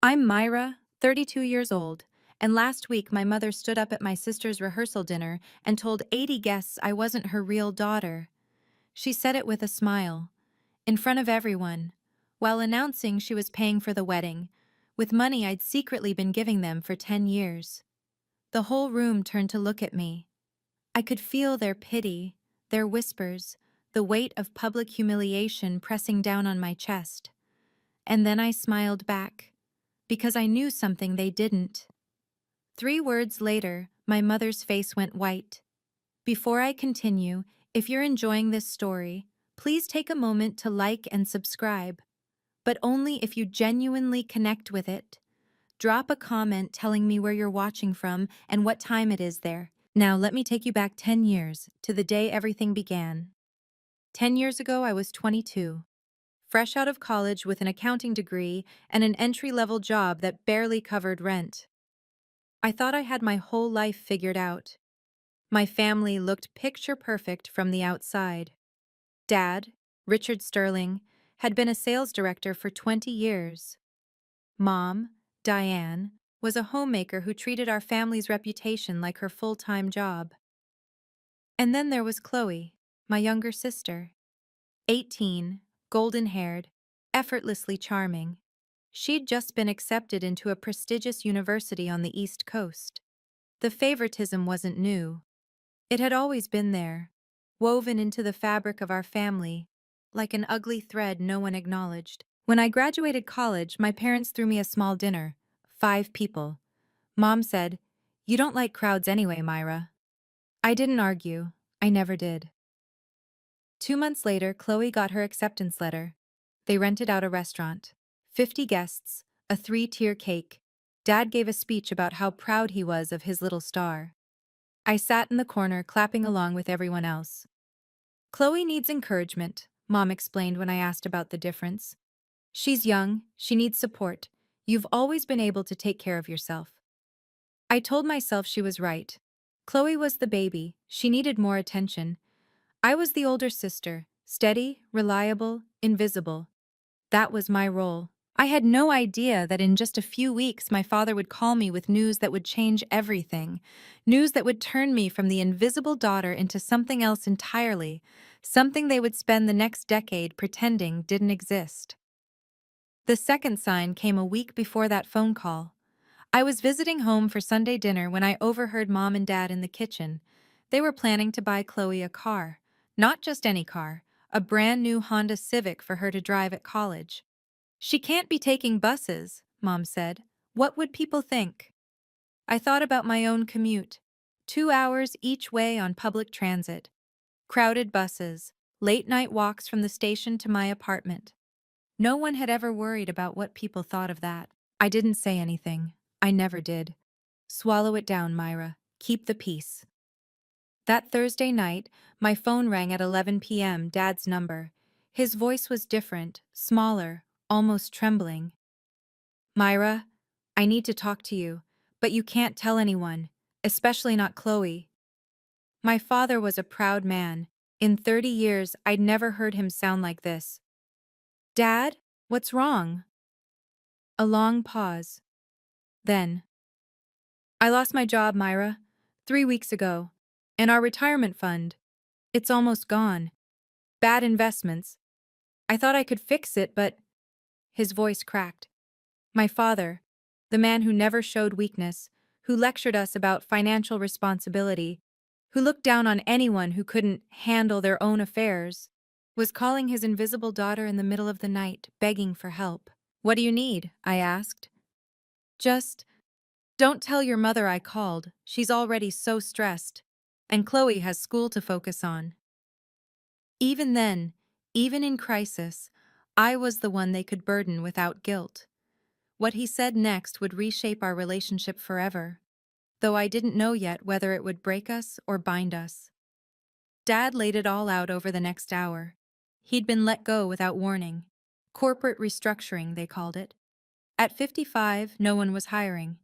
I'm Myra, 32 years old, and last week my mother stood up at my sister's rehearsal dinner and told 80 guests I wasn't her real daughter. She said it with a smile, in front of everyone, while announcing she was paying for the wedding, with money I'd secretly been giving them for 10 years. The whole room turned to look at me. I could feel their pity, their whispers, the weight of public humiliation pressing down on my chest. And then I smiled back, because I knew something they didn't. 3 words later, my mother's face went white. Before I continue, if you're enjoying this story, please take a moment to like and subscribe, but only if you genuinely connect with it. Drop a comment telling me where you're watching from and what time it is there. Now let me take you back 10 years, to the day everything began. 10 years ago, I was 22, fresh out of college with an accounting degree and an entry-level job that barely covered rent. I thought I had my whole life figured out. My family looked picture perfect from the outside. Dad, Richard Sterling, had been a sales director for 20 years. Mom, Diane, was a homemaker who treated our family's reputation like her full-time job. And then there was Chloe, my younger sister. 18, golden-haired, effortlessly charming. She'd just been accepted into a prestigious university on the East Coast. The favoritism wasn't new. It had always been there, woven into the fabric of our family, like an ugly thread no one acknowledged. When I graduated college, my parents threw me a small dinner, 5 people. Mom said, "You don't like crowds anyway, Myra." I didn't argue. I never did. 2 months later, Chloe got her acceptance letter. They rented out a restaurant. 50 guests, a 3-tier cake. Dad gave a speech about how proud he was of his little star. I sat in the corner, clapping along with everyone else. "Chloe needs encouragement," Mom explained when I asked about the difference. "She's young, she needs support. You've always been able to take care of yourself." I told myself she was right. Chloe was the baby, she needed more attention. I was the older sister, steady, reliable, invisible. That was my role. I had no idea that in just a few weeks my father would call me with news that would change everything. News that would turn me from the invisible daughter into something else entirely, something they would spend the next decade pretending didn't exist. The second sign came a week before that phone call. I was visiting home for Sunday dinner when I overheard Mom and Dad in the kitchen. They were planning to buy Chloe a car. Not just any car, a brand new Honda Civic for her to drive at college. "She can't be taking buses," Mom said. "What would people think?" I thought about my own commute. 2 hours each way on public transit. Crowded buses, late-night walks from the station to my apartment. No one had ever worried about what people thought of that. I didn't say anything. I never did. Swallow it down, Myra. Keep the peace. That Thursday night, my phone rang at 11 p.m., Dad's number. His voice was different, smaller, almost trembling. "Myra, I need to talk to you, but you can't tell anyone, especially not Chloe." My father was a proud man. In 30 years, I'd never heard him sound like this. "Dad, what's wrong?" A long pause. Then, "I lost my job, Myra, 3 weeks ago. And our retirement fund. It's almost gone. Bad investments. I thought I could fix it, but—" His voice cracked. My father, the man who never showed weakness, who lectured us about financial responsibility, who looked down on anyone who couldn't handle their own affairs, was calling his invisible daughter in the middle of the night, begging for help. "What do you need?" I asked. "Just don't tell your mother I called. She's already so stressed. And Chloe has school to focus on." Even then, even in crisis, I was the one they could burden without guilt. What he said next would reshape our relationship forever, though I didn't know yet whether it would break us or bind us. Dad laid it all out over the next hour. He'd been let go without warning. Corporate restructuring, they called it. At 55, no one was hiring.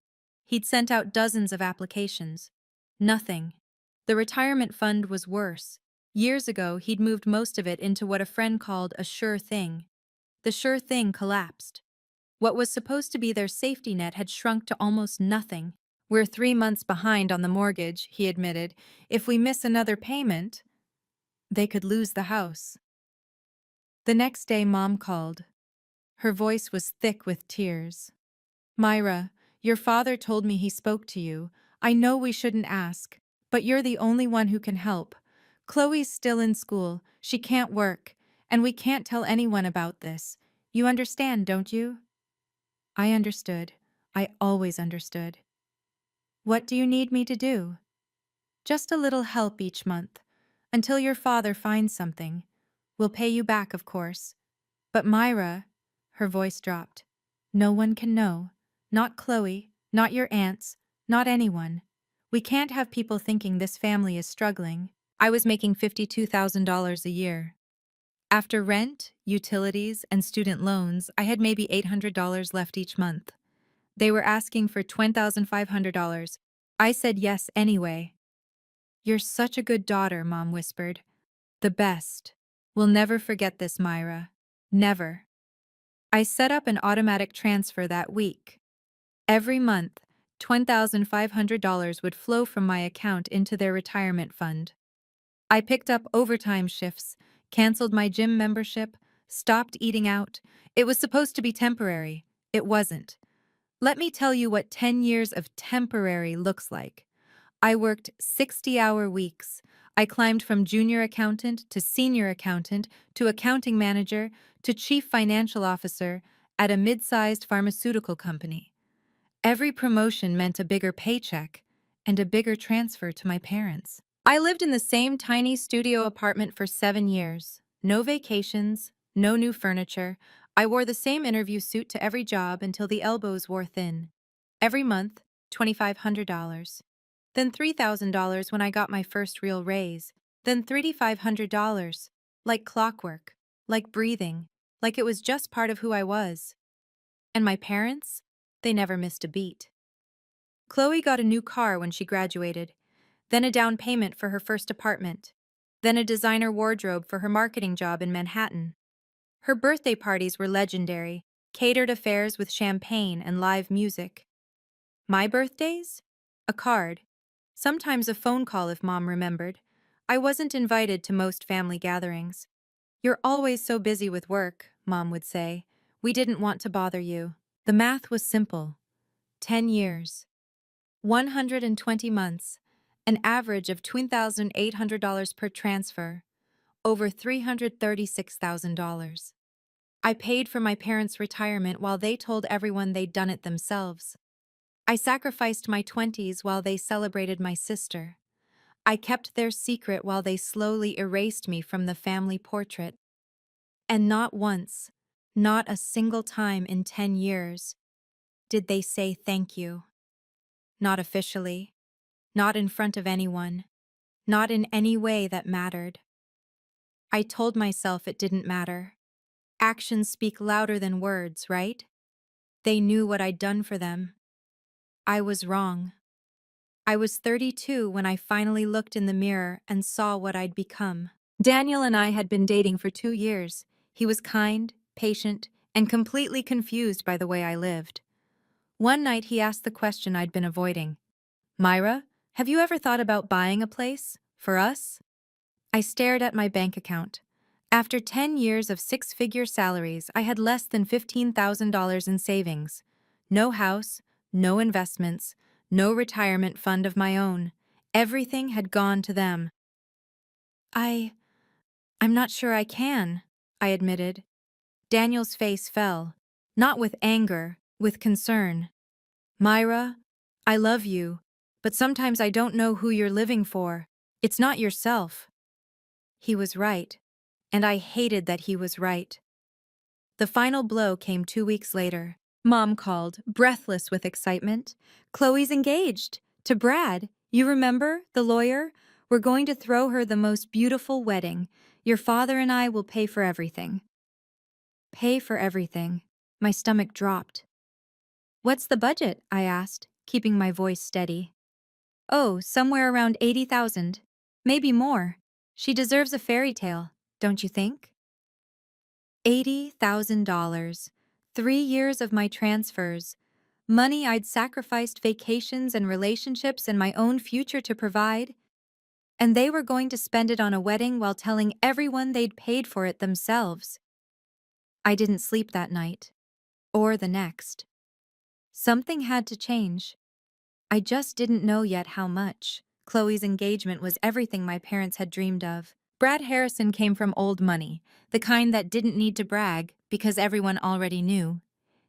He'd sent out dozens of applications. Nothing. The retirement fund was worse. Years ago, he'd moved most of it into what a friend called a sure thing. The sure thing collapsed. What was supposed to be their safety net had shrunk to almost nothing. "We're 3 months behind on the mortgage," he admitted. "If we miss another payment, they could lose the house." The next day, Mom called. Her voice was thick with tears. "Myra, your father told me he spoke to you. I know we shouldn't ask, but you're the only one who can help. Chloe's still in school, she can't work, and we can't tell anyone about this. You understand, don't you?" I understood. I always understood. "What do you need me to do?" "Just a little help each month, until your father finds something. We'll pay you back, of course. But Myra," her voice dropped, "no one can know. Not Chloe, not your aunts, not anyone. We can't have people thinking this family is struggling." I was making $52,000 a year. After rent, utilities, and student loans, I had maybe $800 left each month. They were asking for $10,500. I said yes anyway. "You're such a good daughter," Mom whispered. "The best. We'll never forget this, Myra. Never." I set up an automatic transfer that week. Every month, $10,500 would flow from my account into their retirement fund. I picked up overtime shifts, canceled my gym membership, stopped eating out. It was supposed to be temporary. It wasn't. Let me tell you what 10 years of temporary looks like. I worked 60-hour weeks. I climbed from junior accountant to senior accountant to accounting manager to chief financial officer at a mid-sized pharmaceutical company. Every promotion meant a bigger paycheck and a bigger transfer to my parents. I lived in the same tiny studio apartment for 7 years. No vacations, no new furniture. I wore the same interview suit to every job until the elbows wore thin. Every month, $2,500. Then $3,000 when I got my first real raise. Then $3,500. Like clockwork. Like breathing. Like it was just part of who I was. And my parents? They never missed a beat. Chloe got a new car when she graduated, then a down payment for her first apartment, then a designer wardrobe for her marketing job in Manhattan. Her birthday parties were legendary, catered affairs with champagne and live music. My birthdays? A card. Sometimes a phone call if Mom remembered. I wasn't invited to most family gatherings. "You're always so busy with work," Mom would say. "We didn't want to bother you." The math was simple. 10 years. 120 months. An average of $2,800 per transfer. Over $336,000. I paid for my parents' retirement while they told everyone they'd done it themselves. I sacrificed my 20s while they celebrated my sister. I kept their secret while they slowly erased me from the family portrait. And not once, not a single time in 10 years, did they say thank you. Not officially, not in front of anyone, not in any way that mattered. I told myself it didn't matter. Actions speak louder than words, right? They knew what I'd done for them. I was wrong. I was 32 when I finally looked in the mirror and saw what I'd become. Daniel and I had been dating for 2 years. He was kind, patient, and completely confused by the way I lived. One night he asked the question I'd been avoiding. "Myra, have you ever thought about buying a place? For us?" I stared at my bank account. After 10 years of six-figure salaries, I had less than $15,000 in savings. No house, no investments, no retirement fund of my own. Everything had gone to them. I'm not sure I can," I admitted. Daniel's face fell. Not with anger, with concern. "Myra, I love you, but sometimes I don't know who you're living for. It's not yourself." He was right, and I hated that he was right. The final blow came 2 weeks later. Mom called, breathless with excitement. "Chloe's engaged. To Brad. You remember, the lawyer? We're going to throw her the most beautiful wedding. Your father and I will pay for everything." Pay for everything. My stomach dropped. "What's the budget?" I asked, keeping my voice steady. "Oh, somewhere around 80,000. Maybe more. She deserves a fairy tale, don't you think?" $80,000. 3 years of my transfers, money I'd sacrificed, vacations and relationships and my own future to provide, and they were going to spend it on a wedding while telling everyone they'd paid for it themselves. I didn't sleep that night, or the next. Something had to change. I just didn't know yet how much. Chloe's engagement was everything my parents had dreamed of. Brad Harrison came from old money, the kind that didn't need to brag because everyone already knew.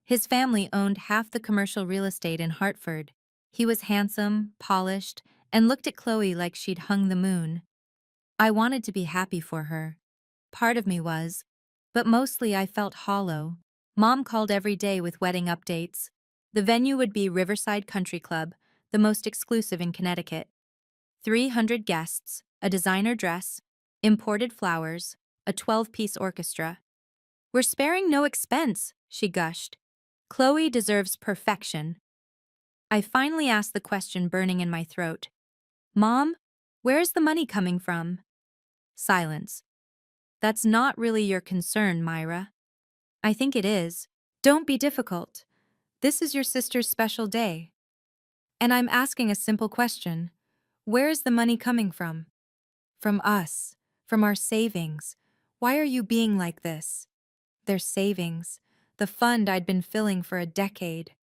His family owned half the commercial real estate in Hartford. He was handsome, polished, and looked at Chloe like she'd hung the moon. I wanted to be happy for her. Part of me was, but mostly I felt hollow. Mom called every day with wedding updates. The venue would be Riverside Country Club, the most exclusive in Connecticut. 300 guests, a designer dress, imported flowers, a 12-piece orchestra. We're sparing no expense, she gushed. Chloe deserves perfection. I finally asked the question burning in my throat. Mom, where's the money coming from? Silence. That's not really your concern, Myra. I think it is. Don't be difficult. This is your sister's special day. And I'm asking a simple question. Where is the money coming from? From us. From our savings. Why are you being like this? Their savings. The fund I'd been filling for a decade.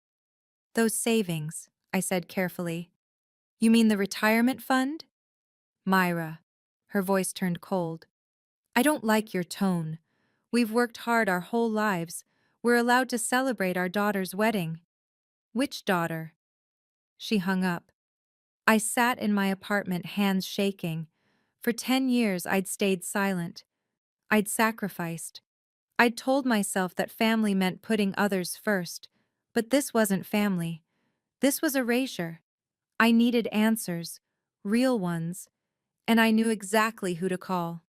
Those savings, I said carefully. You mean the retirement fund? Myra. Her voice turned cold. I don't like your tone. We've worked hard our whole lives. We're allowed to celebrate our daughter's wedding. Which daughter? She hung up. I sat in my apartment, hands shaking. For 10 years, I'd stayed silent. I'd sacrificed. I'd told myself that family meant putting others first. But this wasn't family. This was erasure. I needed answers, real ones, and I knew exactly who to call.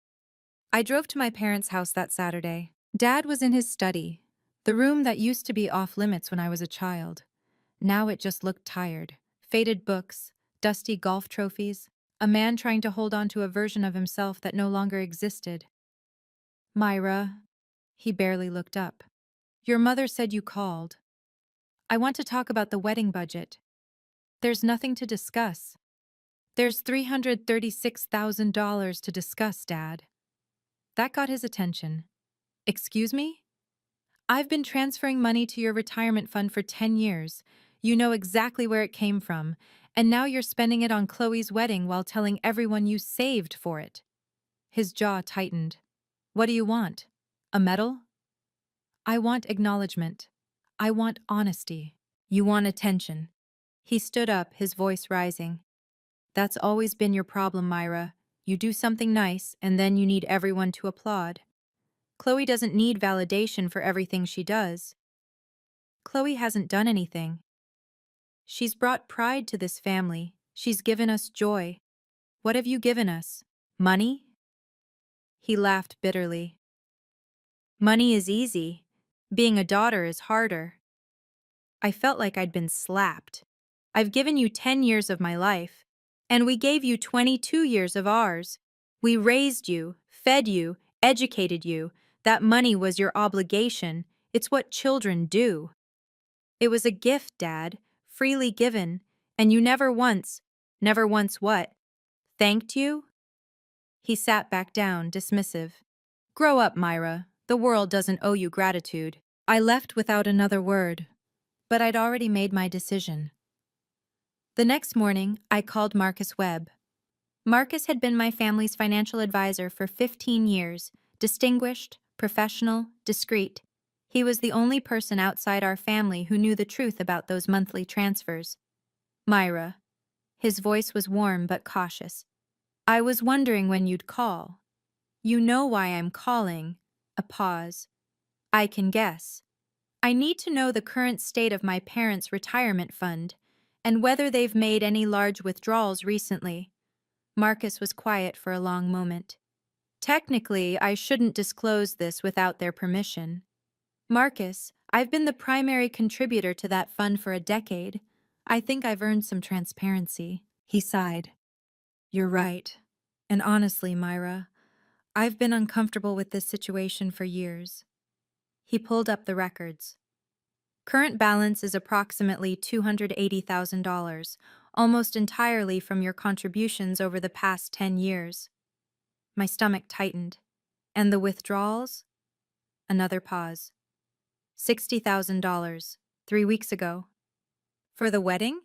I drove to my parents' house that Saturday. Dad was in his study, the room that used to be off limits when I was a child. Now it just looked tired. Faded books, dusty golf trophies, a man trying to hold on to a version of himself that no longer existed. Myra, he barely looked up. Your mother said you called. I want to talk about the wedding budget. There's nothing to discuss. There's $336,000 to discuss, Dad. That got his attention. Excuse me? I've been transferring money to your retirement fund for 10 years. You know exactly where it came from, and now you're spending it on Chloe's wedding while telling everyone you saved for it. His jaw tightened. What do you want? A medal? I want acknowledgement. I want honesty. You want attention. He stood up, his voice rising. That's always been your problem, Myra. You do something nice, and then you need everyone to applaud. Chloe doesn't need validation for everything she does. Chloe hasn't done anything. She's brought pride to this family. She's given us joy. What have you given us? Money? He laughed bitterly. Money is easy. Being a daughter is harder. I felt like I'd been slapped. I've given you 10 years of my life, and we gave you 22 years of ours. We raised you, fed you, educated you. That money was your obligation. It's what children do. It was a gift, Dad, freely given, and you never once what? Thanked you? He sat back down, dismissive. Grow up, Myra. The world doesn't owe you gratitude. I left without another word, but I'd already made my decision. The next morning, I called Marcus Webb. Marcus had been my family's financial advisor for 15 years, distinguished, professional, discreet. He was the only person outside our family who knew the truth about those monthly transfers. Myra. His voice was warm but cautious. I was wondering when you'd call. You know why I'm calling. A pause. I can guess. I need to know the current state of my parents' retirement fund and whether they've made any large withdrawals recently. Marcus was quiet for a long moment. Technically, I shouldn't disclose this without their permission. Marcus, I've been the primary contributor to that fund for a decade. I think I've earned some transparency. He sighed. You're right. And honestly, Myra, I've been uncomfortable with this situation for years. He pulled up the records. Current balance is approximately $280,000, almost entirely from your contributions over the past 10 years. My stomach tightened. And the withdrawals? Another pause. $60,000, 3 weeks ago. For the wedding?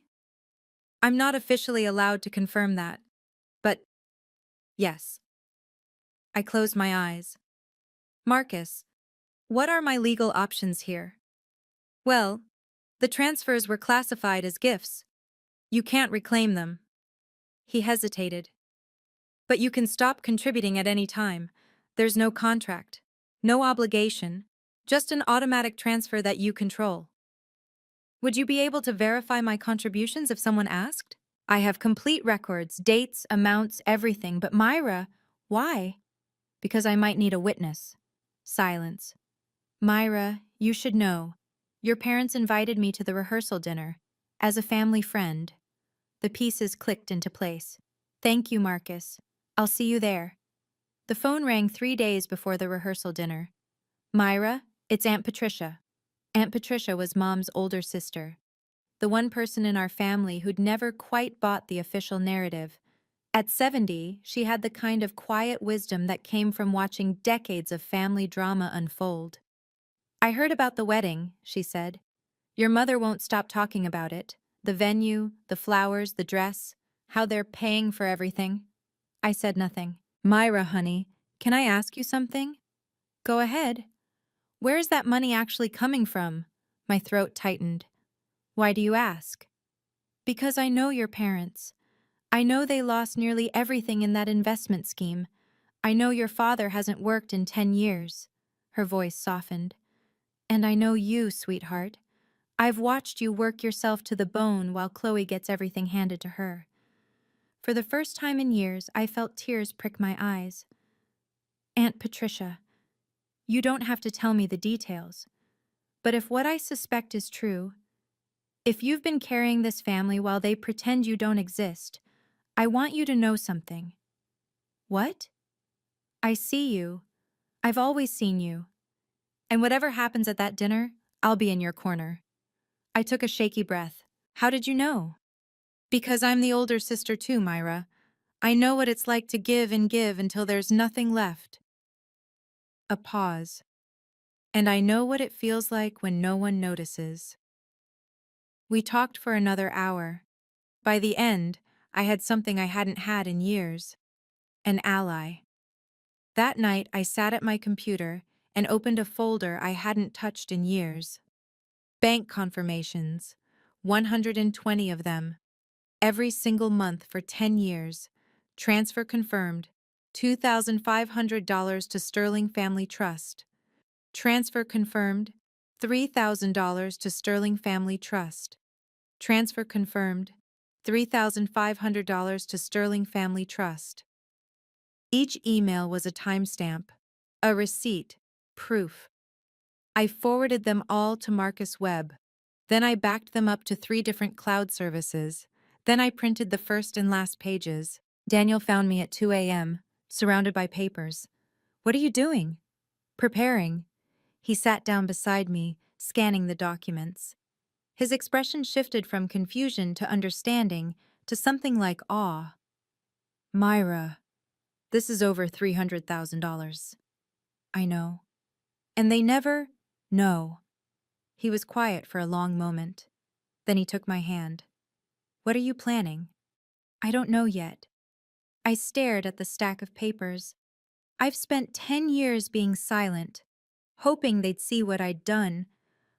I'm not officially allowed to confirm that, but yes. I closed my eyes. Marcus, what are my legal options here? Well, the transfers were classified as gifts. You can't reclaim them. He hesitated. But you can stop contributing at any time. There's no contract, no obligation, just an automatic transfer that you control. Would you be able to verify my contributions if someone asked? I have complete records, dates, amounts, everything, but Myra, why? Because I might need a witness. Silence. Myra, you should know. Your parents invited me to the rehearsal dinner. As a family friend. The pieces clicked into place. Thank you, Marcus. I'll see you there. The phone rang 3 days before the rehearsal dinner. Myra, it's Aunt Patricia. Aunt Patricia was Mom's older sister. The one person in our family who'd never quite bought the official narrative. At 70, she had the kind of quiet wisdom that came from watching decades of family drama unfold. I heard about the wedding, she said. Your mother won't stop talking about it. The venue, the flowers, the dress, how they're paying for everything. I said nothing. Myra, honey, can I ask you something? Go ahead. Where is that money actually coming from? My throat tightened. Why do you ask? Because I know your parents. I know they lost nearly everything in that investment scheme. I know your father hasn't worked in 10 years. Her voice softened. And I know you, sweetheart. I've watched you work yourself to the bone while Chloe gets everything handed to her. For the first time in years, I felt tears prick my eyes. Aunt Patricia, you don't have to tell me the details. But if what I suspect is true, if you've been carrying this family while they pretend you don't exist, I want you to know something. What? I see you. I've always seen you. And whatever happens at that dinner, I'll be in your corner. I took a shaky breath. How did you know? Because I'm the older sister too, Myra. I know what it's like to give and give until there's nothing left. A pause. And I know what it feels like when no one notices. We talked for another hour. By the end, I had something I hadn't had in years. An ally. That night, I sat at my computer and opened a folder I hadn't touched in years. Bank confirmations. 120 of them. Every single month for 10 years. Transfer confirmed. $2,500 to Sterling Family Trust. Transfer confirmed. $3,000 to Sterling Family Trust. Transfer confirmed. $3,500 to Sterling Family Trust. Each email was a timestamp, a receipt, proof. I forwarded them all to Marcus Webb. Then I backed them up to 3 different cloud services. Then I printed the first and last pages. Daniel found me at 2 a.m., surrounded by papers. What are you doing? Preparing. He sat down beside me, scanning the documents. His expression shifted from confusion to understanding to something like awe. Myra, this is over $300,000. I know. And they never know. He was quiet for a long moment. Then he took my hand. What are you planning? I don't know yet. I stared at the stack of papers. I've spent 10 years being silent, hoping they'd see what I'd done,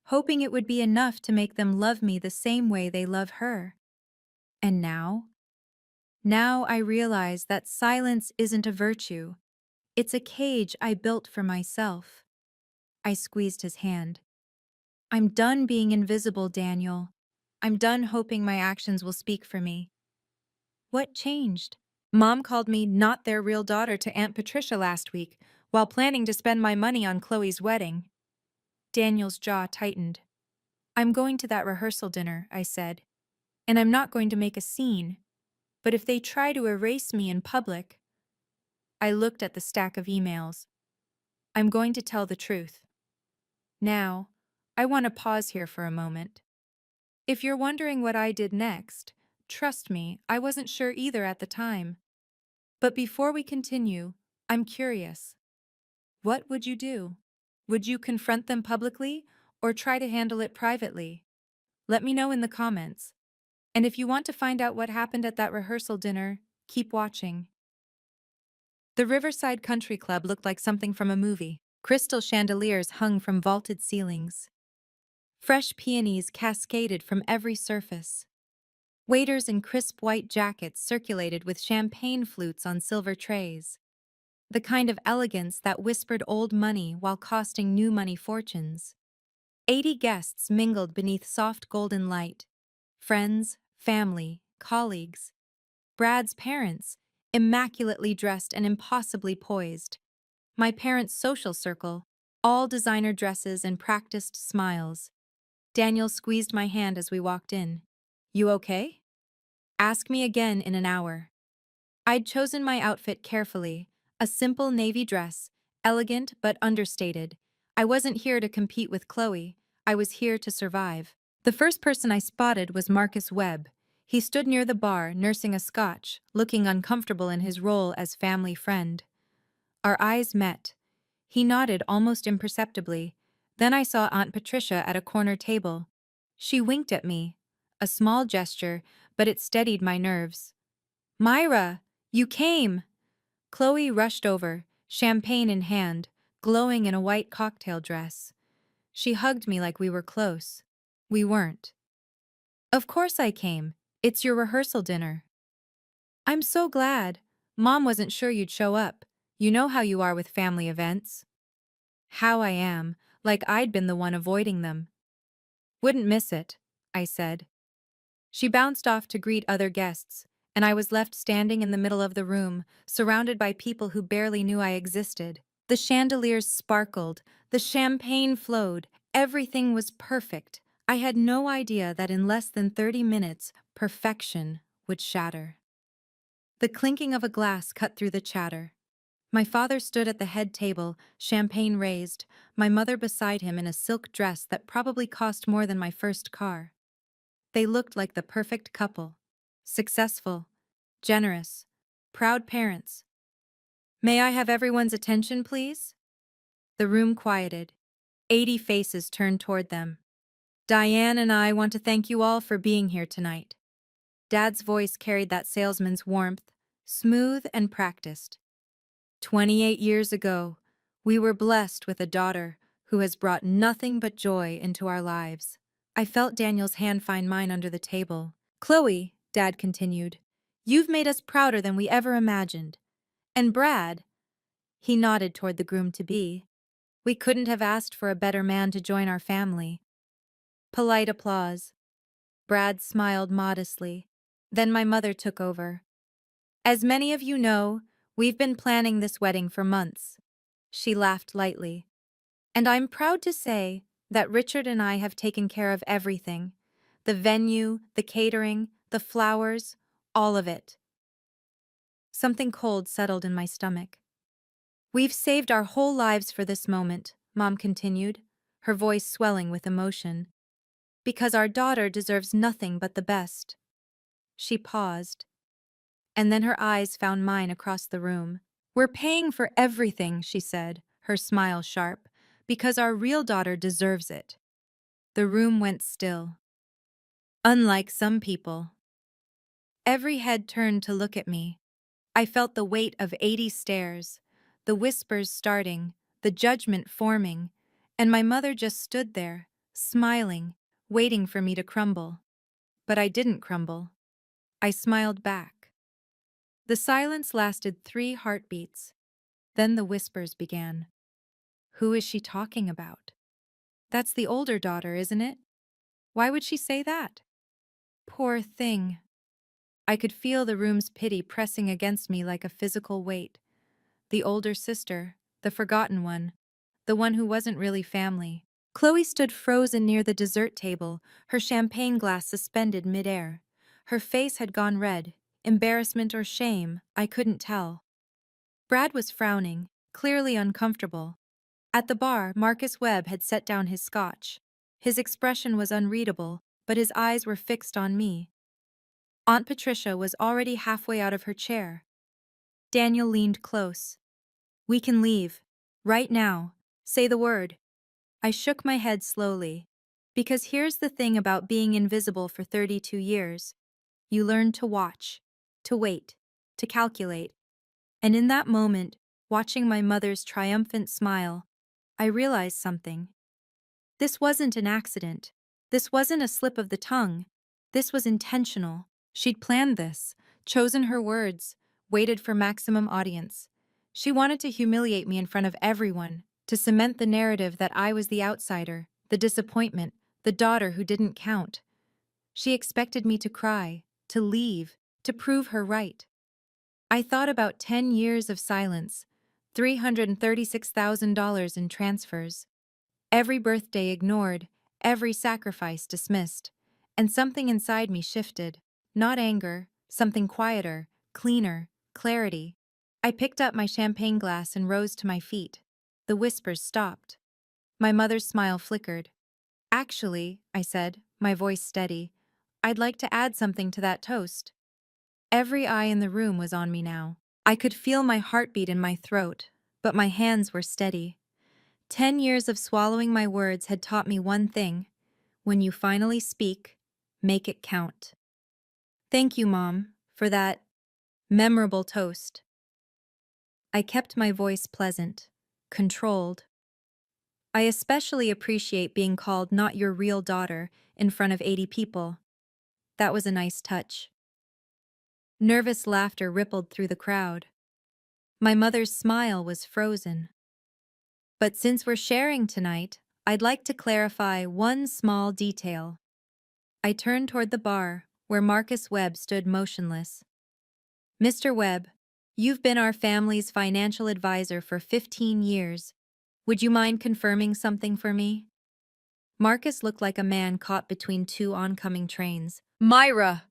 hoping it would be enough to make them love me the same way they love her. And now? Now I realize that silence isn't a virtue. It's a cage I built for myself. I squeezed his hand. I'm done being invisible, Daniel. I'm done hoping my actions will speak for me. What changed? Mom called me not their real daughter to Aunt Patricia last week, while planning to spend my money on Chloe's wedding. Daniel's jaw tightened. I'm going to that rehearsal dinner, I said. And I'm not going to make a scene. But if they try to erase me in public... I looked at the stack of emails. I'm going to tell the truth. Now, I want to pause here for a moment. If you're wondering what I did next, trust me, I wasn't sure either at the time. But before we continue, I'm curious. What would you do? Would you confront them publicly or try to handle it privately? Let me know in the comments. And if you want to find out what happened at that rehearsal dinner, keep watching. The Riverside Country Club looked like something from a movie. Crystal chandeliers hung from vaulted ceilings. Fresh peonies cascaded from every surface. Waiters in crisp white jackets circulated with champagne flutes on silver trays. The kind of elegance that whispered old money while costing new money fortunes. 80 guests mingled beneath soft golden light. Friends, family, colleagues. Brad's parents, immaculately dressed and impossibly poised. My parents' social circle, all designer dresses and practiced smiles. Daniel squeezed my hand as we walked in. You okay? Ask me again in an hour. I'd chosen my outfit carefully, a simple navy dress, elegant but understated. I wasn't here to compete with Chloe, I was here to survive. The first person I spotted was Marcus Webb. He stood near the bar, nursing a scotch, looking uncomfortable in his role as family friend. Our eyes met. He nodded almost imperceptibly. Then I saw Aunt Patricia at a corner table. She winked at me. A small gesture, but it steadied my nerves. Myra, you came! Chloe rushed over, champagne in hand, glowing in a white cocktail dress. She hugged me like we were close. We weren't. Of course I came. It's your rehearsal dinner. I'm so glad. Mom wasn't sure you'd show up. You know how you are with family events. How I am, like I'd been the one avoiding them. Wouldn't miss it, I said. She bounced off to greet other guests, and I was left standing in the middle of the room, surrounded by people who barely knew I existed. The chandeliers sparkled, the champagne flowed, everything was perfect. I had no idea that in less than 30 minutes, perfection would shatter. The clinking of a glass cut through the chatter. My father stood at the head table, champagne raised, my mother beside him in a silk dress that probably cost more than my first car. They looked like the perfect couple. Successful, generous, proud parents. May I have everyone's attention, please? The room quieted. 80 faces turned toward them. Diane and I want to thank you all for being here tonight. Dad's voice carried that salesman's warmth, smooth and practiced. 28 years ago, we were blessed with a daughter who has brought nothing but joy into our lives. I felt Daniel's hand find mine under the table. Chloe, Dad continued, you've made us prouder than we ever imagined. And Brad, he nodded toward the groom-to-be, we couldn't have asked for a better man to join our family. Polite applause. Brad smiled modestly. Then my mother took over. As many of you know, we've been planning this wedding for months. She laughed lightly. And I'm proud to say that Richard and I have taken care of everything. The venue, the catering, the flowers, all of it. Something cold settled in my stomach. We've saved our whole lives for this moment, Mom continued, her voice swelling with emotion. Because our daughter deserves nothing but the best. She paused. And then her eyes found mine across the room. We're paying for everything, she said, her smile sharp, because our real daughter deserves it. The room went still. Unlike some people. Every head turned to look at me. I felt the weight of 80 stares, the whispers starting, the judgment forming, and my mother just stood there, smiling, waiting for me to crumble. But I didn't crumble. I smiled back. The silence lasted 3 heartbeats. Then the whispers began. Who is she talking about? That's the older daughter, isn't it? Why would she say that? Poor thing. I could feel the room's pity pressing against me like a physical weight. The older sister, the forgotten one, the one who wasn't really family. Chloe stood frozen near the dessert table, her champagne glass suspended midair. Her face had gone red, embarrassment or shame, I couldn't tell. Brad was frowning, clearly uncomfortable. At the bar, Marcus Webb had set down his scotch. His expression was unreadable, but his eyes were fixed on me. Aunt Patricia was already halfway out of her chair. Daniel leaned close. "We can leave. Right now. Say the word." I shook my head slowly. Because here's the thing about being invisible for 32 years. You learn to watch, to wait, to calculate. And in that moment, watching my mother's triumphant smile, I realized something. This wasn't an accident. This wasn't a slip of the tongue. This was intentional. She'd planned this, chosen her words, waited for maximum audience. She wanted to humiliate me in front of everyone, to cement the narrative that I was the outsider, the disappointment, the daughter who didn't count. She expected me to cry, to leave, to prove her right. I thought about 10 years of silence, $336,000 in transfers, every birthday ignored, every sacrifice dismissed, and something inside me shifted. Not anger, something quieter, cleaner, clarity. I picked up my champagne glass and rose to my feet. The whispers stopped. My mother's smile flickered. "Actually," I said, my voice steady, "I'd like to add something to that toast." Every eye in the room was on me now. I could feel my heartbeat in my throat, but my hands were steady. 10 years of swallowing my words had taught me one thing. When you finally speak, make it count. Thank you, Mom, for that memorable toast. I kept my voice pleasant, controlled. I especially appreciate being called not your real daughter in front of 80 people. That was a nice touch. Nervous laughter rippled through the crowd. My mother's smile was frozen. But since we're sharing tonight, I'd like to clarify one small detail. I turned toward the bar, where Marcus Webb stood motionless. "Mr. Webb, you've been our family's financial advisor for 15 years. Would you mind confirming something for me?" Marcus looked like a man caught between two oncoming trains. "Myra!"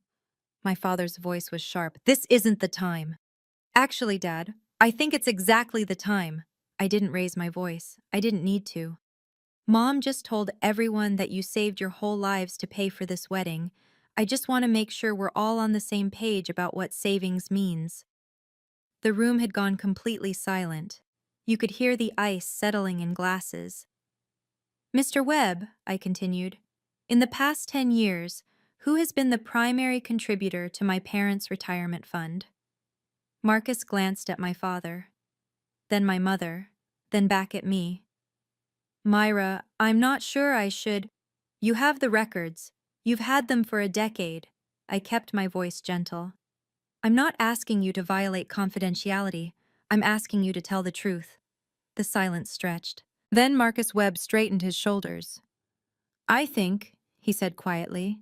My father's voice was sharp. "This isn't the time." "Actually, Dad, I think it's exactly the time." I didn't raise my voice. I didn't need to. "Mom just told everyone that you saved your whole lives to pay for this wedding. I just want to make sure we're all on the same page about what savings means." The room had gone completely silent. You could hear the ice settling in glasses. "Mr. Webb," I continued, "in the past 10 years, who has been the primary contributor to my parents' retirement fund?" Marcus glanced at my father, then my mother, then back at me. "Myra, I'm not sure I should—" "You have the records. You've had them for a decade." I kept my voice gentle. "I'm not asking you to violate confidentiality. I'm asking you to tell the truth." The silence stretched. Then Marcus Webb straightened his shoulders. "I think," he said quietly,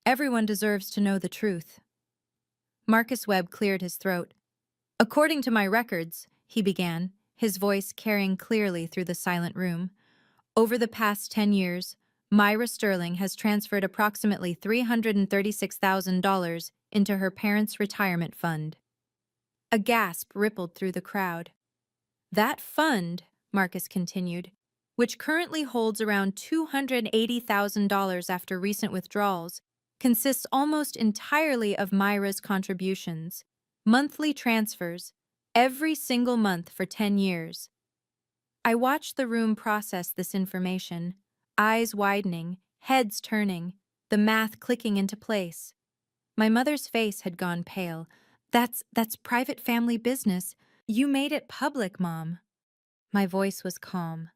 "everyone deserves to know the truth." Marcus Webb cleared his throat. "According to my records," he began, his voice carrying clearly through the silent room, "over the past 10 years, Myra Sterling has transferred approximately $336,000 into her parents' retirement fund." A gasp rippled through the crowd. "That fund," Marcus continued, "which currently holds around $280,000 after recent withdrawals, consists almost entirely of Myra's contributions, monthly transfers, every single month for 10 years. I watched the room process this information, eyes widening, heads turning, the math clicking into place. My mother's face had gone pale. That's private family business. You made it public, Mom." My voice was calm.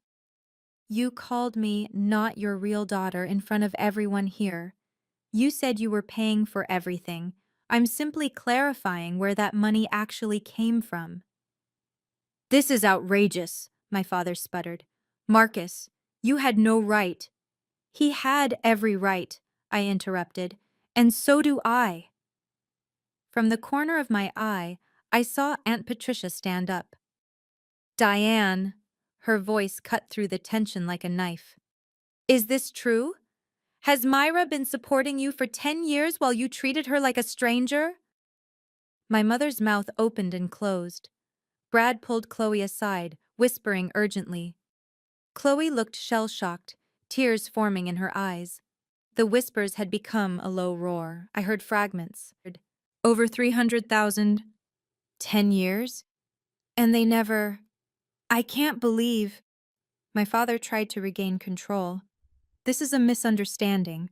"You called me not your real daughter in front of everyone here. You said you were paying for everything. I'm simply clarifying where that money actually came from." "This is outrageous," my father sputtered. "Marcus, you had no right." "He had every right," I interrupted, "and so do I." From the corner of my eye, I saw Aunt Patricia stand up. "Diane," her voice cut through the tension like a knife. "Is this true? Has Myra been supporting you for 10 years while you treated her like a stranger?" My mother's mouth opened and closed. Brad pulled Chloe aside, whispering urgently. Chloe looked shell-shocked, tears forming in her eyes. The whispers had become a low roar. I heard fragments. Over 300,000. 10 years? And they never. I can't believe. My father tried to regain control. This is a misunderstanding.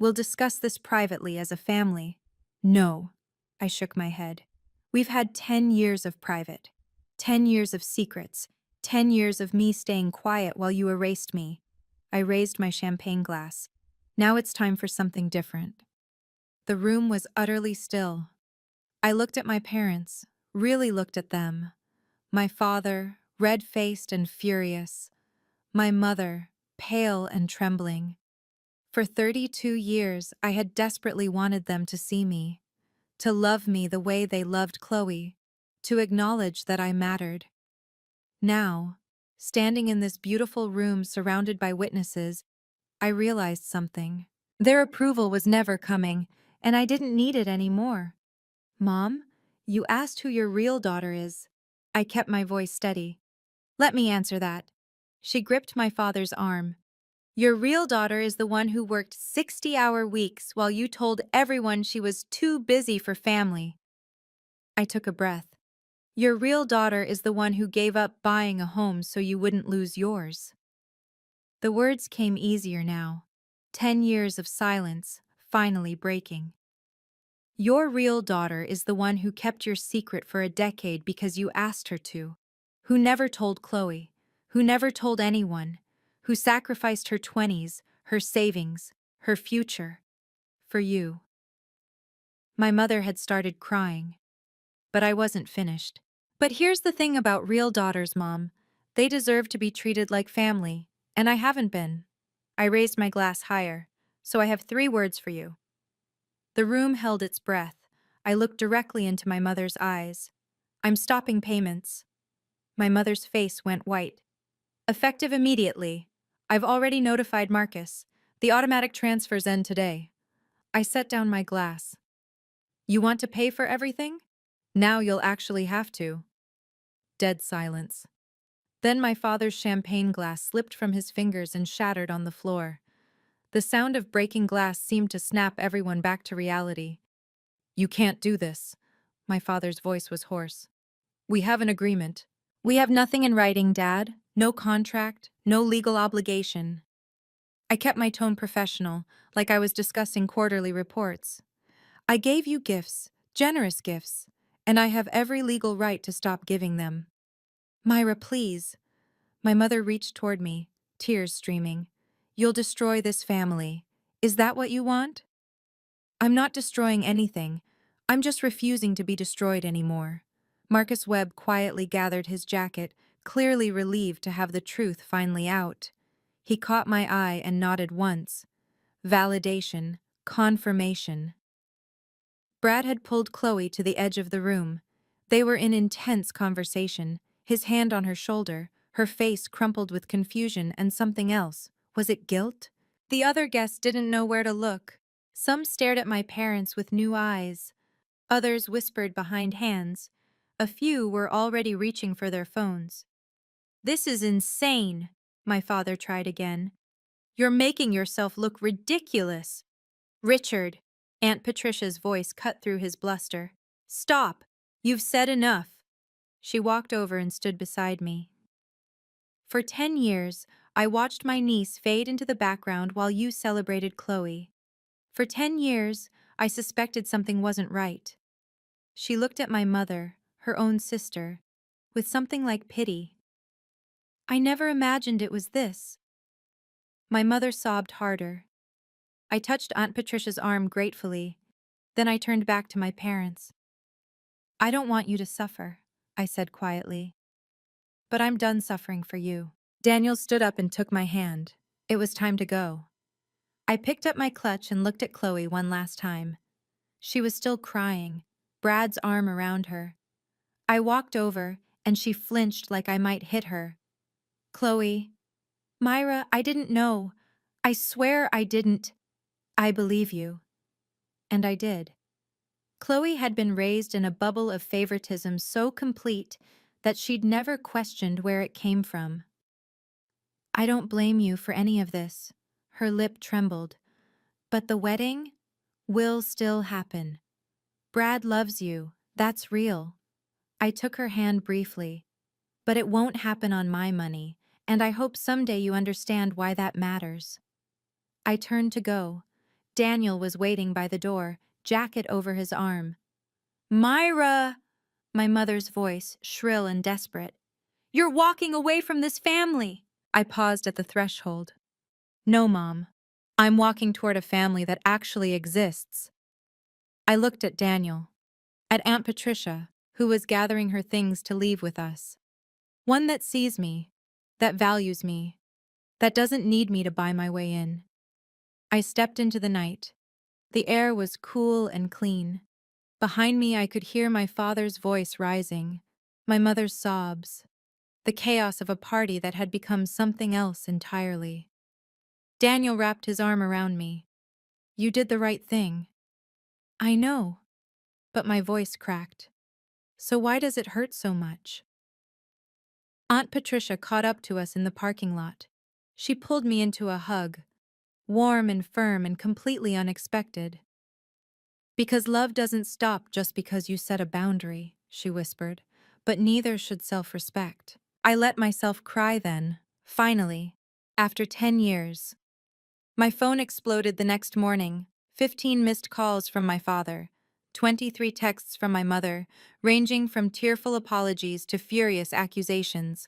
We'll discuss this privately as a family. No. I shook my head. We've had 10 years of private. 10 years of secrets. 10 years of me staying quiet while you erased me. I raised my champagne glass. Now it's time for something different. The room was utterly still. I looked at my parents, really looked at them. My father, red-faced and furious. My mother, pale and trembling. For 32 years, I had desperately wanted them to see me, to love me the way they loved Chloe, to acknowledge that I mattered. Now, standing in this beautiful room surrounded by witnesses, I realized something. Their approval was never coming, and I didn't need it anymore. Mom, you asked who your real daughter is. I kept my voice steady. Let me answer that. She gripped my father's arm. Your real daughter is the one who worked 60-hour weeks while you told everyone she was too busy for family. I took a breath. Your real daughter is the one who gave up buying a home so you wouldn't lose yours. The words came easier now. 10 years of silence, finally breaking. Your real daughter is the one who kept your secret for a decade because you asked her to, who never told Chloe, who never told anyone, who sacrificed her 20s, her savings, her future, for you. My mother had started crying, but I wasn't finished. But here's the thing about real daughters, Mom. They deserve to be treated like family, and I haven't been. I raised my glass higher, so I have 3 words for you. The room held its breath. I looked directly into my mother's eyes. I'm stopping payments. My mother's face went white. Effective immediately. I've already notified Marcus. The automatic transfers end today. I set down my glass. You want to pay for everything? Now you'll actually have to. Dead silence. Then my father's champagne glass slipped from his fingers and shattered on the floor. The sound of breaking glass seemed to snap everyone back to reality. You can't do this. My father's voice was hoarse. We have an agreement. We have nothing in writing, Dad. No contract, no legal obligation. I kept my tone professional, like I was discussing quarterly reports. I gave you gifts, generous gifts, and I have every legal right to stop giving them. Myra, please. My mother reached toward me, tears streaming. You'll destroy this family. Is that what you want? I'm not destroying anything. I'm just refusing to be destroyed anymore. Marcus Webb quietly gathered his jacket, clearly relieved to have the truth finally out. He caught my eye and nodded once. Validation, confirmation. Brad had pulled Chloe to the edge of the room. They were in intense conversation, his hand on her shoulder, her face crumpled with confusion and something else. Was it guilt? The other guests didn't know where to look. Some stared at my parents with new eyes. Others whispered behind hands. A few were already reaching for their phones. This is insane, my father tried again. You're making yourself look ridiculous. Richard, Aunt Patricia's voice cut through his bluster. Stop! You've said enough. She walked over and stood beside me. For 10 years, I watched my niece fade into the background while you celebrated Chloe. For 10 years, I suspected something wasn't right. She looked at my mother, her own sister, with something like pity. I never imagined it was this. My mother sobbed harder. I touched Aunt Patricia's arm gratefully. Then I turned back to my parents. I don't want you to suffer, I said quietly. But I'm done suffering for you. Daniel stood up and took my hand. It was time to go. I picked up my clutch and looked at Chloe one last time. She was still crying, Brad's arm around her. I walked over, and she flinched like I might hit her. Chloe. Myra, I didn't know. I swear I didn't. I believe you. And I did. Chloe had been raised in a bubble of favoritism so complete that she'd never questioned where it came from. I don't blame you for any of this, Her lip trembled. But the wedding will still happen. Brad loves you. That's real. I took her hand briefly. But it won't happen on my money, and I hope someday you understand why that matters. I turned to go. Daniel was waiting by the door, jacket over his arm. Myra! My mother's voice, shrill and desperate. You're walking away from this family! I paused at the threshold. No, Mom. I'm walking toward a family that actually exists. I looked at Daniel, at Aunt Patricia, who was gathering her things to leave with us. One that sees me, that values me, that doesn't need me to buy my way in. I stepped into the night. The air was cool and clean. Behind me, I could hear my father's voice rising, my mother's sobs, the chaos of a party that had become something else entirely. Daniel wrapped his arm around me. You did the right thing. I know, but my voice cracked. So why does it hurt so much? Aunt Patricia caught up to us in the parking lot. She pulled me into a hug, warm and firm and completely unexpected. Because love doesn't stop just because you set a boundary, she whispered, but neither should self-respect. I let myself cry then, finally, after 10 years. My phone exploded the next morning, 15 missed calls from my father, 23 texts from my mother, ranging from tearful apologies to furious accusations,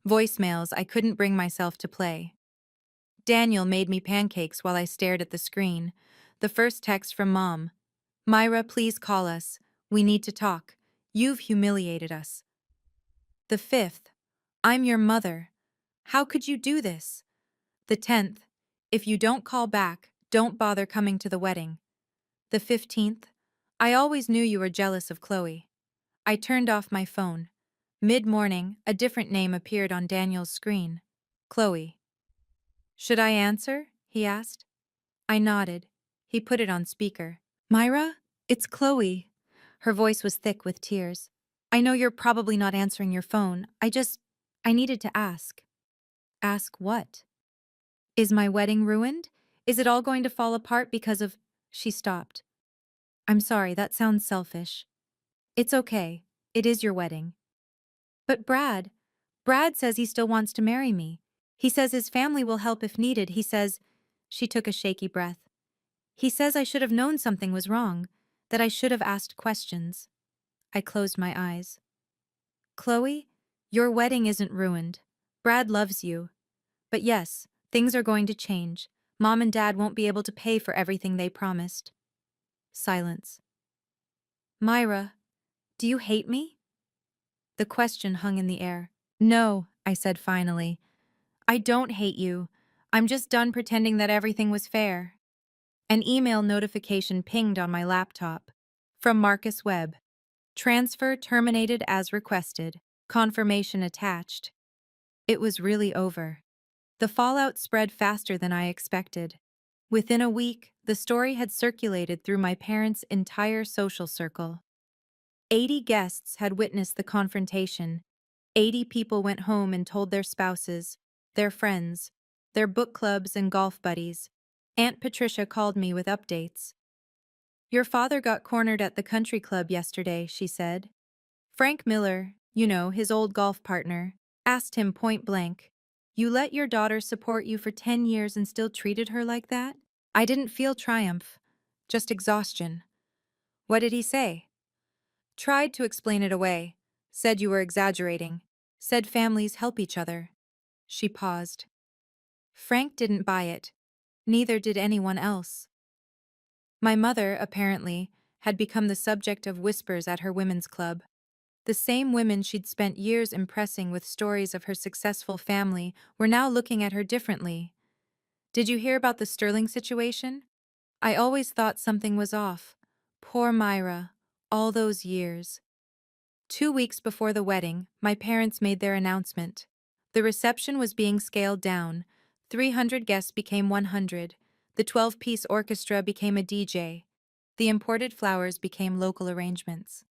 voicemails I couldn't bring myself to play. Daniel made me pancakes while I stared at the screen. The first text from Mom. Myra, please call us. We need to talk. You've humiliated us. The fifth. I'm your mother. How could you do this? The 10th. If you don't call back, don't bother coming to the wedding. The 15th. I always knew you were jealous of Chloe. I turned off my phone. Mid-morning, a different name appeared on Daniel's screen. Chloe. Should I answer? He asked. I nodded. He put it on speaker. Myra, it's Chloe. Her voice was thick with tears. I know you're probably not answering your phone. I needed to ask. Ask what? Is my wedding ruined? Is it all going to fall apart because of... She stopped. I'm sorry, that sounds selfish. It's okay. It is your wedding. But Brad says he still wants to marry me. He says his family will help if needed. He says... She took a shaky breath. He says I should have known something was wrong, that I should have asked questions. I closed my eyes. Chloe, your wedding isn't ruined. Brad loves you. But yes, things are going to change. Mom and Dad won't be able to pay for everything they promised. Silence. Myra, do you hate me? The question hung in the air. No, I said finally. I don't hate you. I'm just done pretending that everything was fair. An email notification pinged on my laptop. From Marcus Webb. Transfer terminated as requested. Confirmation attached. It was really over. The fallout spread faster than I expected. Within a week, the story had circulated through my parents' entire social circle. 80 guests had witnessed the confrontation. 80 people went home and told their spouses, their friends, their book clubs and golf buddies. Aunt Patricia called me with updates. Your father got cornered at the country club yesterday, she said. Frank Miller, his old golf partner, asked him point blank, You let your daughter support you for 10 years and still treated her like that? I didn't feel triumph, just exhaustion. What did he say? Tried to explain it away. Said you were exaggerating. Said families help each other. She paused. Frank didn't buy it. Neither did anyone else. My mother, apparently, had become the subject of whispers at her women's club. The same women she'd spent years impressing with stories of her successful family were now looking at her differently. Did you hear about the Sterling situation? I always thought something was off. Poor Myra, all those years. 2 weeks before the wedding, my parents made their announcement. The reception was being scaled down. 300 guests became 100. The 12-piece orchestra became a DJ. The imported flowers became local arrangements.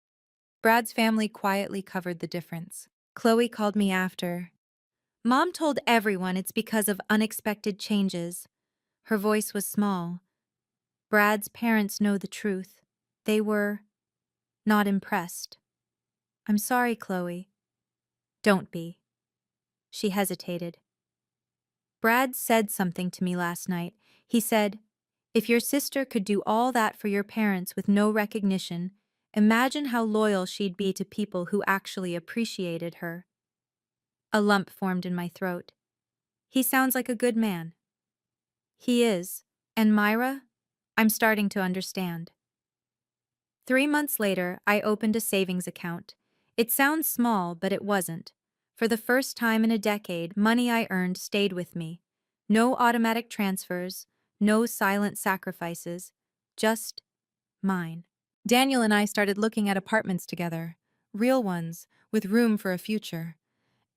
Brad's family quietly covered the difference. Chloe called me after. Mom told everyone it's because of unexpected changes. Her voice was small. Brad's parents know the truth. They were not impressed. I'm sorry, Chloe. Don't be. She hesitated. Brad said something to me last night. He said, if your sister could do all that for your parents with no recognition, imagine how loyal she'd be to people who actually appreciated her. A lump formed in my throat. He sounds like a good man. He is. And Myra? I'm starting to understand. 3 months later, I opened a savings account. It sounds small, but it wasn't. For the first time in a decade, money I earned stayed with me. No automatic transfers, no silent sacrifices, just mine. Daniel and I started looking at apartments together, real ones, with room for a future.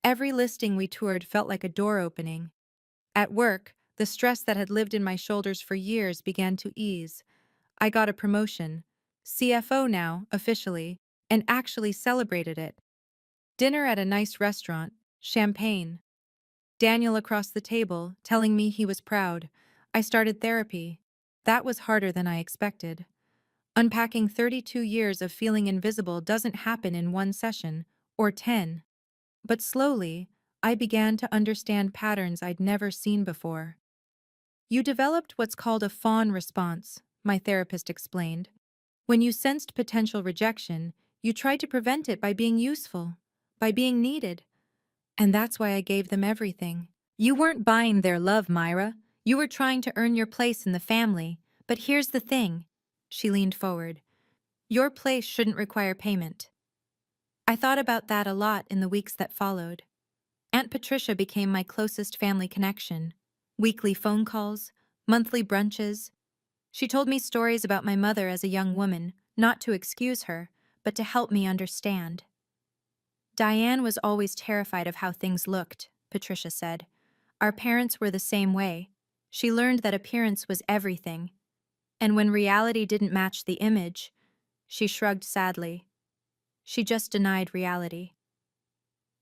Every listing we toured felt like a door opening. At work, the stress that had lived in my shoulders for years began to ease. I got a promotion, CFO now, officially, and actually celebrated it. Dinner at a nice restaurant, champagne. Daniel across the table, telling me he was proud. I started therapy. That was harder than I expected. Unpacking 32 years of feeling invisible doesn't happen in one session, or 10. But slowly, I began to understand patterns I'd never seen before. You developed what's called a fawn response, my therapist explained. When you sensed potential rejection, you tried to prevent it by being useful, by being needed. And that's why I gave them everything. You weren't buying their love, Myra. You were trying to earn your place in the family. But here's the thing. She leaned forward. Your place shouldn't require payment. I thought about that a lot in the weeks that followed. Aunt Patricia became my closest family connection. Weekly phone calls, monthly brunches. She told me stories about my mother as a young woman, not to excuse her, but to help me understand. Diane was always terrified of how things looked, Patricia said. Our parents were the same way. She learned that appearance was everything. And when reality didn't match the image, she shrugged sadly. She just denied reality.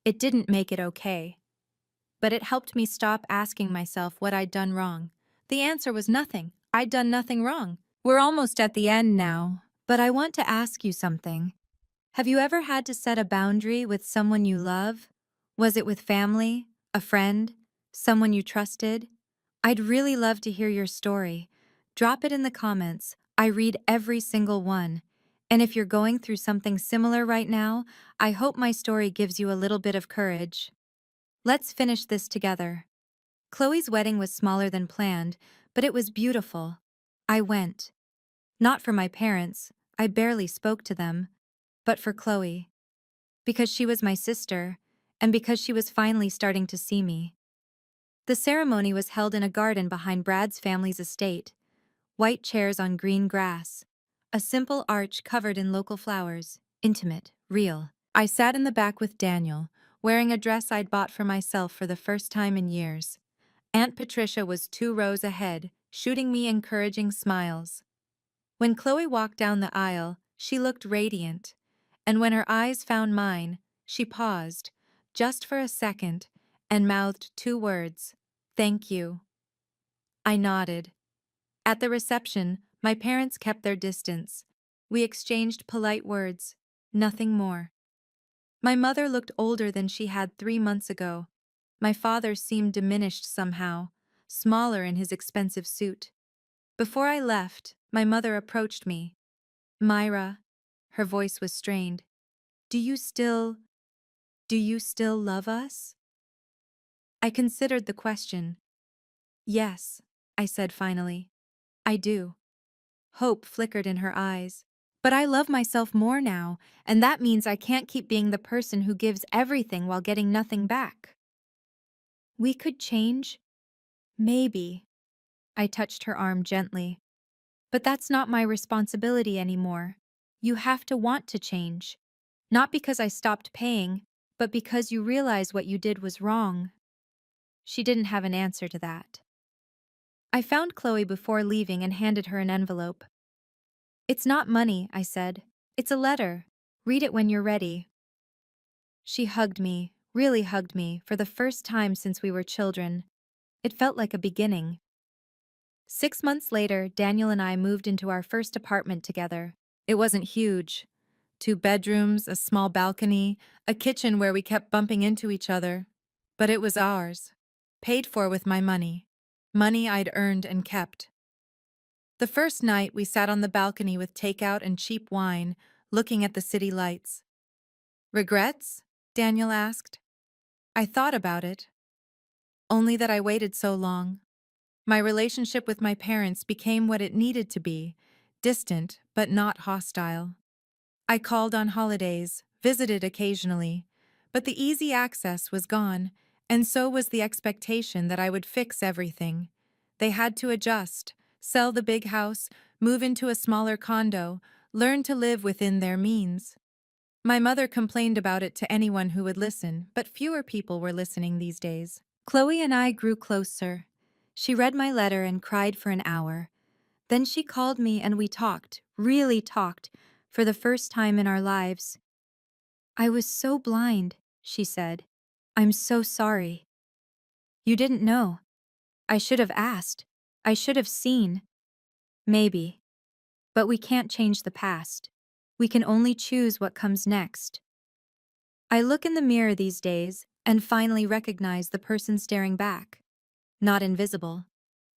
It didn't make it okay. But it helped me stop asking myself what I'd done wrong. The answer was nothing. I'd done nothing wrong. We're almost at the end now, but I want to ask you something. Have you ever had to set a boundary with someone you love? Was it with family, a friend, someone you trusted? I'd really love to hear your story. Drop it in the comments. I read every single one. And if you're going through something similar right now, I hope my story gives you a little bit of courage. Let's finish this together. Chloe's wedding was smaller than planned, but it was beautiful. I went. Not for my parents, I barely spoke to them, but for Chloe. Because she was my sister, and because she was finally starting to see me. The ceremony was held in a garden behind Brad's family's estate. White chairs on green grass. A simple arch covered in local flowers. Intimate, real. I sat in the back with Daniel, wearing a dress I'd bought for myself for the first time in years. Aunt Patricia was 2 rows ahead, shooting me encouraging smiles. When Chloe walked down the aisle, she looked radiant. And when her eyes found mine, she paused, just for a second, and mouthed 2 words, "Thank you." I nodded. At the reception, my parents kept their distance. We exchanged polite words, nothing more. My mother looked older than she had 3 months ago. My father seemed diminished somehow, smaller in his expensive suit. Before I left, my mother approached me. "Myra," her voice was strained, Do you still love us?" I considered the question. "Yes," I said finally. "I do." Hope flickered in her eyes. "But I love myself more now, and that means I can't keep being the person who gives everything while getting nothing back." "We could change? Maybe." I touched her arm gently. "But that's not my responsibility anymore. You have to want to change. Not because I stopped paying, but because you realize what you did was wrong." She didn't have an answer to that. I found Chloe before leaving and handed her an envelope. "It's not money," I said. "It's a letter. Read it when you're ready." She hugged me, really hugged me, for the first time since we were children. It felt like a beginning. 6 months later, Daniel and I moved into our first apartment together. It wasn't huge. 2 bedrooms, a small balcony, a kitchen where we kept bumping into each other. But it was ours. Paid for with my money. Money I'd earned and kept. The first night, we sat on the balcony with takeout and cheap wine, looking at the city lights. Regrets? Daniel asked. I thought about it. Only that I waited so long. My relationship with my parents became what it needed to be, distant but not hostile. I called on holidays, visited occasionally, but the easy access was gone, and so was the expectation that I would fix everything. They had to adjust, sell the big house, move into a smaller condo, learn to live within their means. My mother complained about it to anyone who would listen, but fewer people were listening these days. Chloe and I grew closer. She read my letter and cried for an hour. Then she called me and we talked, really talked, for the first time in our lives. I was so blind, she said. I'm so sorry. You didn't know. I should have asked. I should have seen. Maybe. But we can't change the past. We can only choose what comes next. I look in the mirror these days and finally recognize the person staring back. Not invisible.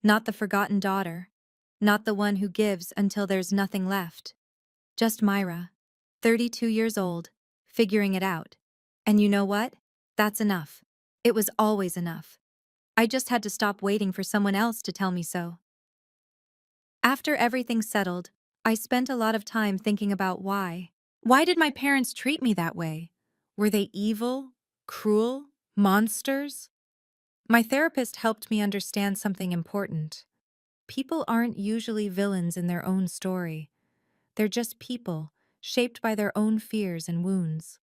Not the forgotten daughter. Not the one who gives until there's nothing left. Just Myra, 32 years old, figuring it out. And you know what? That's enough. It was always enough. I just had to stop waiting for someone else to tell me so. After everything settled, I spent a lot of time thinking about why. Why did my parents treat me that way? Were they evil, cruel, monsters? My therapist helped me understand something important. People aren't usually villains in their own story. They're just people, shaped by their own fears and wounds.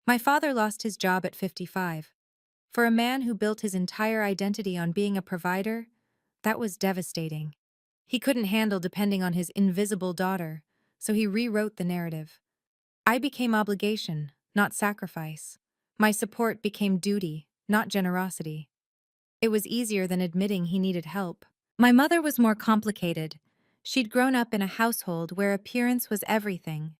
My father lost his job at 55. For a man who built his entire identity on being a provider, that was devastating. He couldn't handle depending on his invisible daughter, so he rewrote the narrative. I became obligation, not sacrifice. My support became duty, not generosity. It was easier than admitting he needed help. My mother was more complicated. She'd grown up in a household where appearance was everything.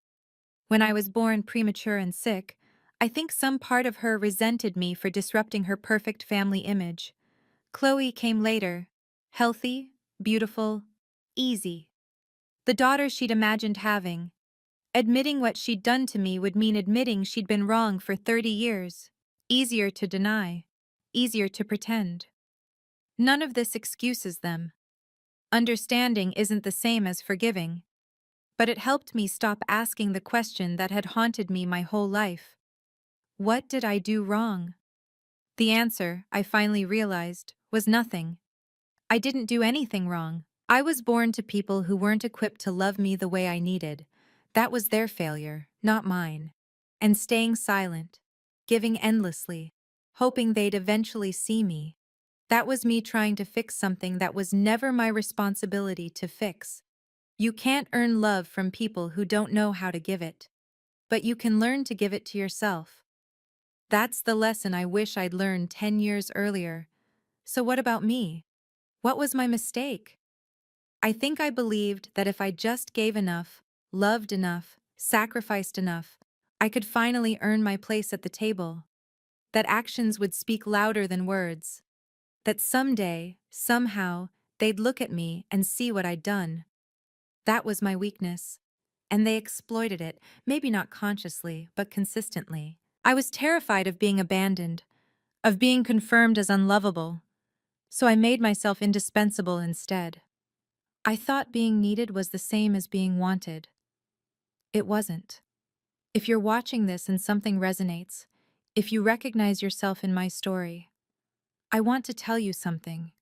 When I was born premature and sick, I think some part of her resented me for disrupting her perfect family image. Chloe came later, healthy, beautiful, easy. The daughter she'd imagined having. Admitting what she'd done to me would mean admitting she'd been wrong for 30 years. Easier to deny. Easier to pretend. None of this excuses them. Understanding isn't the same as forgiving. But it helped me stop asking the question that had haunted me my whole life. What did I do wrong? The answer, I finally realized, was nothing. I didn't do anything wrong. I was born to people who weren't equipped to love me the way I needed. That was their failure, not mine. And staying silent, giving endlessly, hoping they'd eventually see me. That was me trying to fix something that was never my responsibility to fix. You can't earn love from people who don't know how to give it. But you can learn to give it to yourself. That's the lesson I wish I'd learned 10 years earlier. So what about me? What was my mistake? I think I believed that if I just gave enough, loved enough, sacrificed enough, I could finally earn my place at the table. That actions would speak louder than words. That someday, somehow, they'd look at me and see what I'd done. That was my weakness. And they exploited it, maybe not consciously, but consistently. I was terrified of being abandoned, of being confirmed as unlovable. So I made myself indispensable instead. I thought being needed was the same as being wanted. It wasn't. If you're watching this and something resonates, if you recognize yourself in my story, I want to tell you something.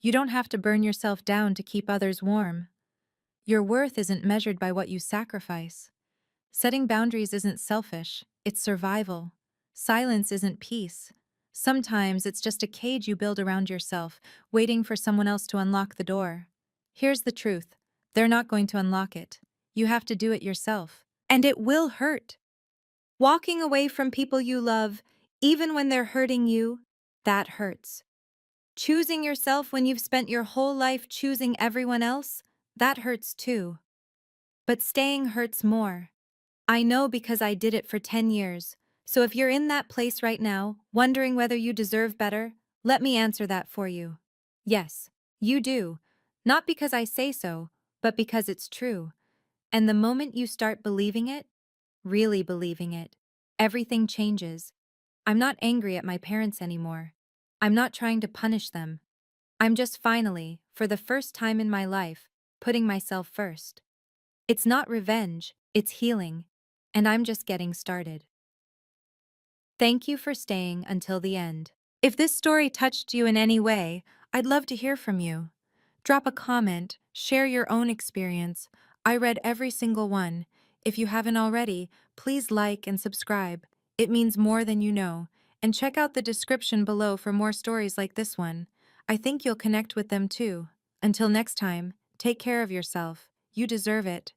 You don't have to burn yourself down to keep others warm. Your worth isn't measured by what you sacrifice. Setting boundaries isn't selfish, it's survival. Silence isn't peace. Sometimes it's just a cage you build around yourself, waiting for someone else to unlock the door. Here's the truth. They're not going to unlock it. You have to do it yourself. And it will hurt. Walking away from people you love, even when they're hurting you, that hurts. Choosing yourself when you've spent your whole life choosing everyone else, that hurts too. But staying hurts more. I know because I did it for 10 years. So if you're in that place right now, wondering whether you deserve better, let me answer that for you. Yes, you do. Not because I say so, but because it's true. And the moment you start believing it, really believing it, everything changes. I'm not angry at my parents anymore. I'm not trying to punish them. I'm just finally, for the first time in my life, putting myself first. It's not revenge, it's healing. And I'm just getting started. Thank you for staying until the end. If this story touched you in any way, I'd love to hear from you. Drop a comment, share your own experience. I read every single one. If you haven't already, please like and subscribe. It means more than you know. And check out the description below for more stories like this one. I think you'll connect with them too. Until next time, take care of yourself. You deserve it.